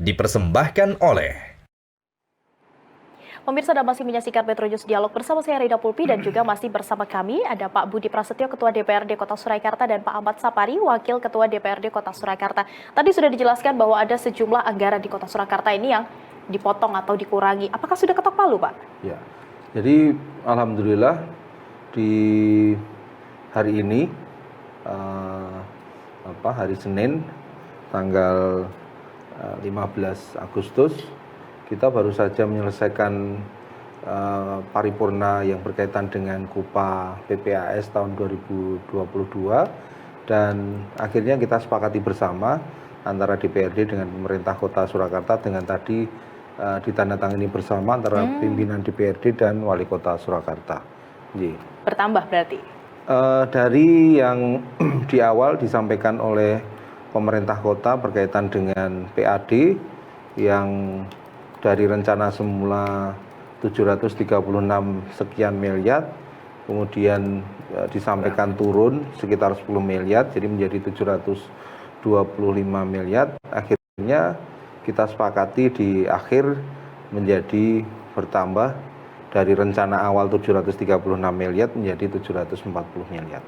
dipersembahkan oleh Pemirsa, Anda masih menyaksikan Metro News Dialog bersama saya Rida Pulpi dan juga masih bersama kami ada Pak Budi Prasetyo, Ketua DPRD Kota Surakarta, dan Pak Ahmad Sapari, Wakil Ketua DPRD Kota Surakarta. Tadi sudah dijelaskan bahwa ada sejumlah anggaran di Kota Surakarta ini yang dipotong atau dikurangi. Apakah sudah ketok palu, Pak? Ya, jadi alhamdulillah di hari ini, hari Senin, tanggal 15 Agustus, kita baru saja menyelesaikan paripurna yang berkaitan dengan KUPA PPAS tahun 2022, dan akhirnya kita sepakati bersama antara DPRD dengan pemerintah Kota Surakarta dengan tadi ditandatangani bersama antara pimpinan DPRD dan Wali Kota Surakarta. Bertambah berarti? Dari yang di awal disampaikan oleh pemerintah kota berkaitan dengan PAD yang dari rencana semula 736 sekian miliar, kemudian disampaikan turun sekitar 10 miliar, jadi menjadi 725 miliar. Akhirnya kita sepakati di akhir menjadi bertambah dari rencana awal 736 miliar menjadi 740 miliar.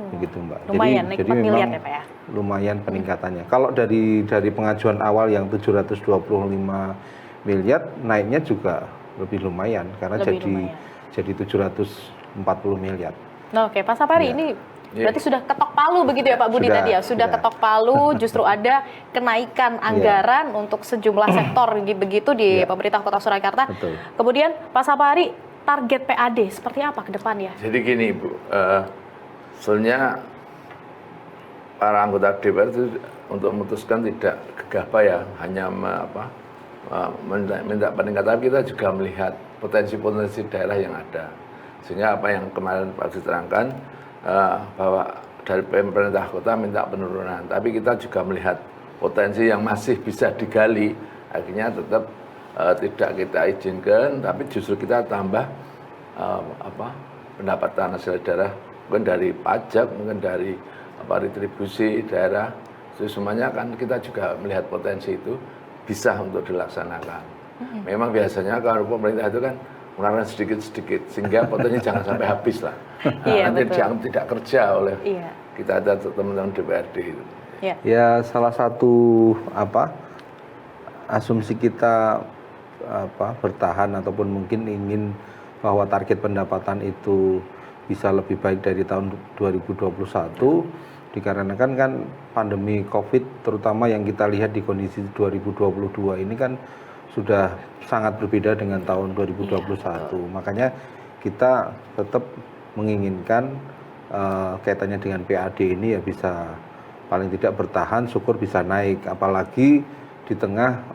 Begitu, Mbak. Lumayan, jadi memang miliar ya, Pak, ya? Lumayan peningkatannya. Kalau dari pengajuan awal yang 725 miliar, naiknya juga lebih lumayan karena jadi 740 miliar. Oke, Pak Sapari, ini berarti sudah ketok palu begitu ya Pak Budi tadi ya? Sudah ketok palu, justru ada kenaikan anggaran untuk sejumlah sektor begitu di pemerintah Kota Surakarta. Betul. Kemudian Pak Sapari, target PAD seperti apa ke depan ya? Jadi gini Bu, sebenarnya para anggota DPR itu untuk memutuskan tidak gegabah ya, hanya minta peningkatan. Kita juga melihat potensi-potensi daerah yang ada, sehingga apa yang kemarin Pak diterangkan bahwa dari pemerintah kota minta penurunan, tapi kita juga melihat potensi yang masih bisa digali, akhirnya tetap tidak kita izinkan, tapi justru kita tambah pendapatan hasil daerah, mungkin dari pajak, mungkin dari retribusi daerah, itu semuanya kan kita juga melihat potensi itu bisa untuk dilaksanakan. Memang biasanya kalau pemerintah itu kan mengeluarkan sedikit-sedikit, sehingga potensi jangan sampai habis lah. Nanti jangan tidak kerja oleh kita ada teman-teman DPRD itu. Ya, salah satu asumsi kita bertahan ataupun mungkin ingin bahwa target pendapatan itu bisa lebih baik dari tahun 2021 dikarenakan kan pandemi COVID, terutama yang kita lihat di kondisi 2022 ini kan sudah sangat berbeda dengan tahun 2021. Makanya kita tetap menginginkan kaitannya dengan PAD ini ya bisa paling tidak bertahan, syukur bisa naik, apalagi di tengah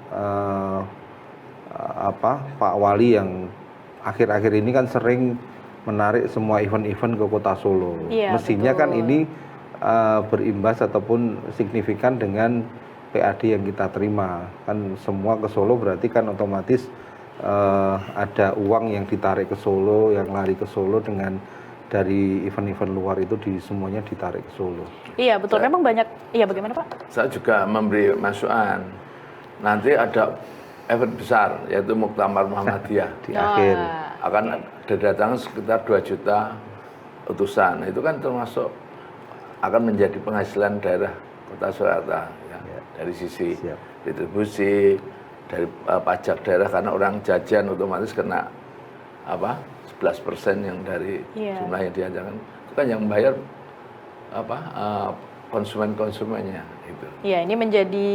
Pak Wali yang akhir-akhir ini kan sering menarik semua event-event ke Kota Solo. Mestinya kan ini berimbas ataupun signifikan dengan PAD yang kita terima. Kan semua ke Solo berarti kan otomatis ada uang yang ditarik ke Solo, yang lari ke Solo dengan dari event-event luar itu semuanya ditarik ke Solo. Iya betul, memang banyak. Iya, bagaimana Pak? Saya juga memberi masukan. Nanti ada event besar yaitu Muktamar Muhammadiyah di akhir. Akan kedatangan sekitar 2 juta utusan. Itu kan termasuk akan menjadi penghasilan daerah Kota Surakarta ya. Dari sisi retribusi, dari pajak daerah, karena orang jajan otomatis kena 11% yang dari jumlah yang diajarkan. Itu kan yang bayar konsumennya itu. Iya, ini menjadi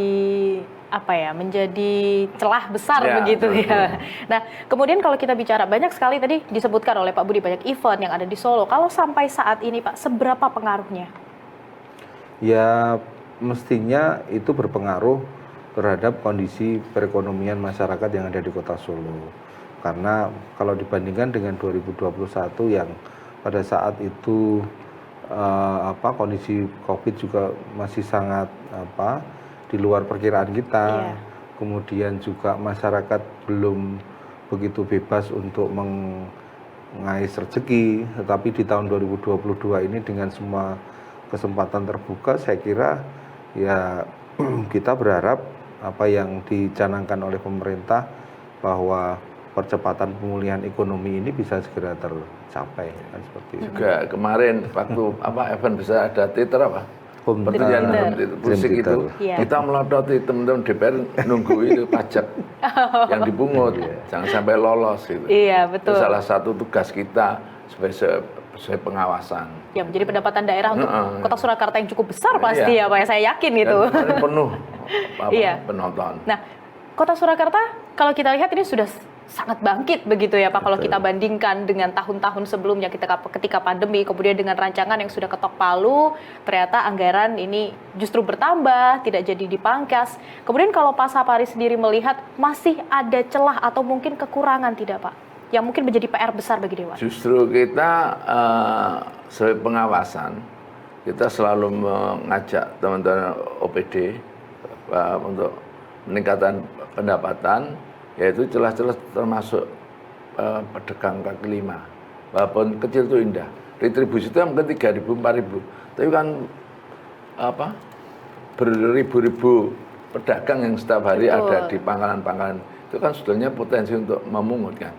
menjadi celah besar begitu ya. Nah, kemudian kalau kita bicara, banyak sekali tadi disebutkan oleh Pak Budi, banyak event yang ada di Solo. Kalau sampai saat ini Pak, seberapa pengaruhnya? Ya, mestinya itu berpengaruh terhadap kondisi perekonomian masyarakat yang ada di Kota Solo. Karena kalau dibandingkan dengan 2021 yang pada saat itu kondisi COVID juga masih sangat di luar perkiraan kita. Kemudian juga masyarakat belum begitu bebas untuk mengais rezeki, tetapi di tahun 2022 ini dengan semua kesempatan terbuka, saya kira ya kita berharap apa yang dicanangkan oleh pemerintah bahwa percepatan pemulihan ekonomi ini bisa segera tercapai kan seperti itu. Juga kemarin waktu event besar ada Twitter pertujuan Pusik itu Iya. kita melototi teman-teman DPR nunggu itu pajak yang dipungut jangan sampai lolos gitu. Iya, Itu betul. salah satu tugas kita sebagai pengawasan. Ya, menjadi pendapatan daerah untuk Kota Surakarta yang cukup besar pasti ya Pak, saya yakin itu. Dan kemarin penuh Iya. penonton. Nah, Kota Surakarta kalau kita lihat ini sudah sangat bangkit begitu ya Pak, kalau kita bandingkan dengan tahun-tahun sebelumnya ketika pandemi, kemudian dengan rancangan yang sudah ketok palu, ternyata anggaran ini justru bertambah, tidak jadi dipangkas. Kemudian kalau Pak Sapari sendiri melihat masih ada celah atau mungkin kekurangan tidak Pak, yang mungkin menjadi PR besar bagi Dewan? Justru kita sebagai pengawasan, kita selalu mengajak teman-teman OPD untuk peningkatan pendapatan, yaitu celah-celah termasuk pedagang kaki lima. Walaupun kecil itu indah. Retribusi itu mungkin 3.000, 4.000. Tapi kan beribu-ribu pedagang yang setiap hari ada di pangkalan-pangkalan. Itu kan sebetulnya potensi untuk memungut kan.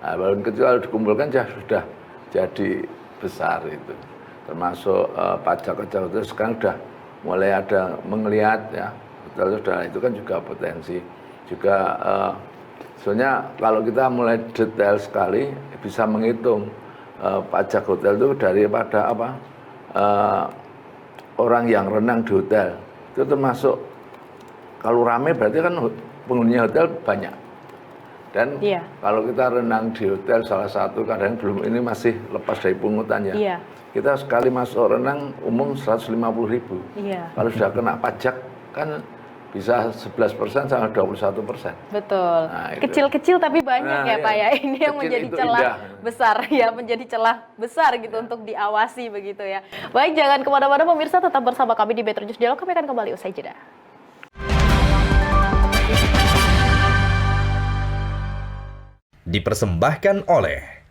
Nah, walaupun kecil kalau dikumpulkan sudah jadi besar itu. Termasuk pajak kecil itu sekarang sudah mulai ada melihat ya. Betul sudah itu kan juga potensi. Juga sebenarnya kalau kita mulai detail sekali bisa menghitung pajak hotel itu daripada orang yang renang di hotel itu termasuk kalau rame berarti kan penghuninya hotel banyak dan kalau kita renang di hotel salah satu kadang belum ini masih lepas dari pungutannya kita sekali masuk renang umum 150.000 kalau sudah kena pajak kan bisa 11% sama 21%. Betul. Nah, kecil-kecil tapi banyak ya Pak ya. Ini yang Kecil menjadi itu celah indah. besar ya, menjadi celah besar gitu untuk diawasi begitu ya. Baik, jangan kemana-mana pemirsa, tetap bersama kami di Metro News Dialog. Kami akan kembali usai jeda. Dipersembahkan oleh